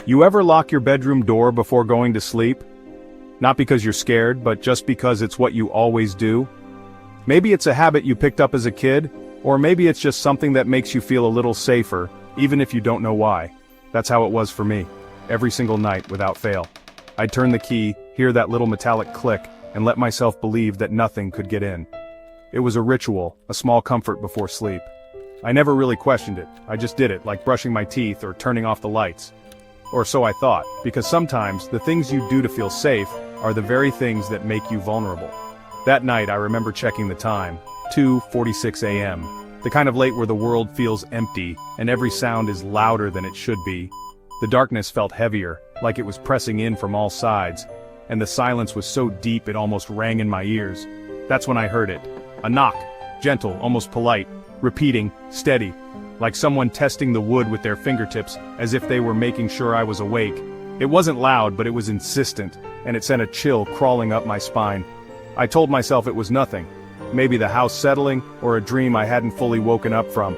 You ever lock your bedroom door before going to sleep? Not because you're scared, but just because it's what you always do? Maybe it's a habit you picked up as a kid, or maybe it's just something that makes you feel a little safer, even if you don't know why. That's how it was for me. Every single night, without fail. I'd turn the key, hear that little metallic click, and let myself believe that nothing could get in. It was a ritual, a small comfort before sleep. I never really questioned it, I just did it, like brushing my teeth or turning off the lights. Or so I thought, because sometimes the things you do to feel safe are the very things that make you vulnerable. That night I remember checking the time, 2:46 a.m., the kind of late where the world feels empty, and every sound is louder than it should be. The darkness felt heavier, like it was pressing in from all sides, and the silence was so deep it almost rang in my ears. That's when I heard it. A knock, gentle, almost polite, repeating, steady, like someone testing the wood with their fingertips, as if they were making sure I was awake. It wasn't loud, but it was insistent, and it sent a chill crawling up my spine. I told myself it was nothing. Maybe the house settling, or a dream I hadn't fully woken up from.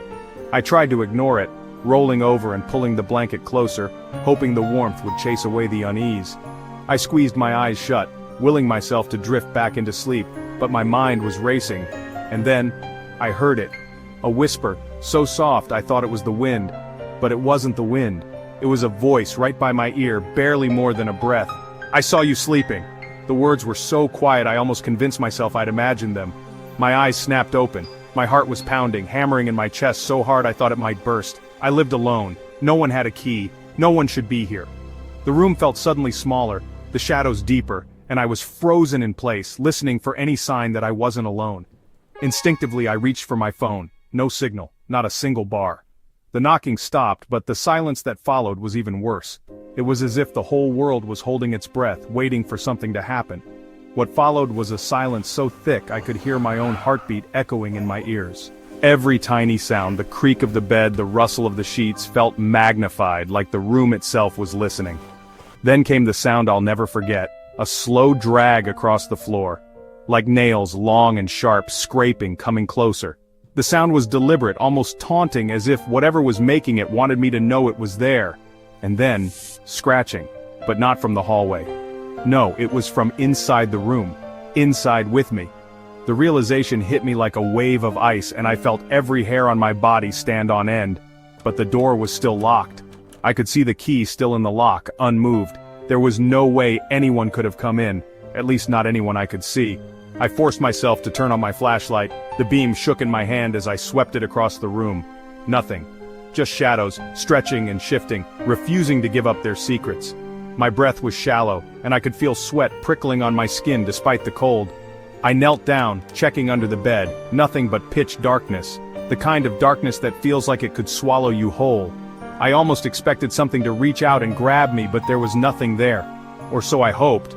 I tried to ignore it, rolling over and pulling the blanket closer, hoping the warmth would chase away the unease. I squeezed my eyes shut, willing myself to drift back into sleep, but my mind was racing. And then, I heard it. A whisper, so soft I thought it was the wind. But it wasn't the wind. It was a voice right by my ear, barely more than a breath. "I saw you sleeping." The words were so quiet I almost convinced myself I'd imagined them. My eyes snapped open. My heart was pounding, hammering in my chest so hard I thought it might burst. I lived alone. No one had a key. No one should be here. The room felt suddenly smaller, the shadows deeper, and I was frozen in place, listening for any sign that I wasn't alone. Instinctively I reached for my phone. No signal, not a single bar. The knocking stopped, but the silence that followed was even worse. It was as if the whole world was holding its breath, waiting for something to happen. What followed was a silence so thick I could hear my own heartbeat echoing in my ears. Every tiny sound, the creak of the bed, the rustle of the sheets, felt magnified, like the room itself was listening. Then came the sound I'll never forget, a slow drag across the floor. Like nails, long and sharp, scraping, coming closer. The sound was deliberate, almost taunting, as if whatever was making it wanted me to know it was there. And then, scratching, but not from the hallway. No, it was from inside the room, inside with me. The realization hit me like a wave of ice, and I felt every hair on my body stand on end. But the door was still locked. I could see the key still in the lock, unmoved. There was no way anyone could have come in, at least not anyone I could see. I forced myself to turn on my flashlight. The beam shook in my hand as I swept it across the room. Nothing. Just shadows, stretching and shifting, refusing to give up their secrets. My breath was shallow, and I could feel sweat prickling on my skin despite the cold. I knelt down, checking under the bed, nothing but pitch darkness. The kind of darkness that feels like it could swallow you whole. I almost expected something to reach out and grab me, but there was nothing there. Or so I hoped.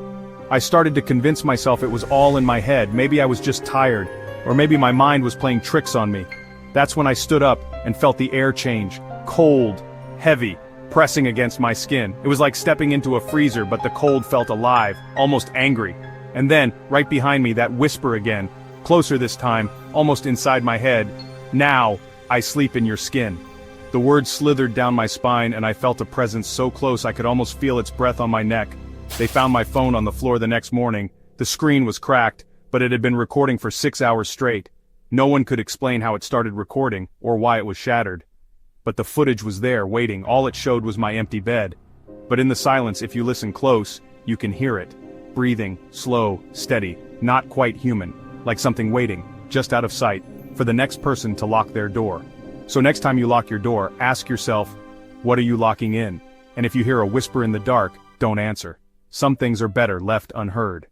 I started to convince myself it was all in my head, maybe I was just tired, or maybe my mind was playing tricks on me. That's when I stood up and felt the air change, cold, heavy, pressing against my skin. It was like stepping into a freezer, but the cold felt alive, almost angry. And then, right behind me, that whisper again, closer this time, almost inside my head. "Now, I sleep in your skin." The words slithered down my spine, and I felt a presence so close I could almost feel its breath on my neck. They found my phone on the floor the next morning. The screen was cracked, but it had been recording for 6 hours straight. No one could explain how it started recording, or why it was shattered. But the footage was there, waiting. All it showed was my empty bed. But in the silence, if you listen close, you can hear it. Breathing, slow, steady, not quite human, like something waiting, just out of sight, for the next person to lock their door. So next time you lock your door, ask yourself, what are you locking in? And if you hear a whisper in the dark, don't answer. Some things are better left unheard.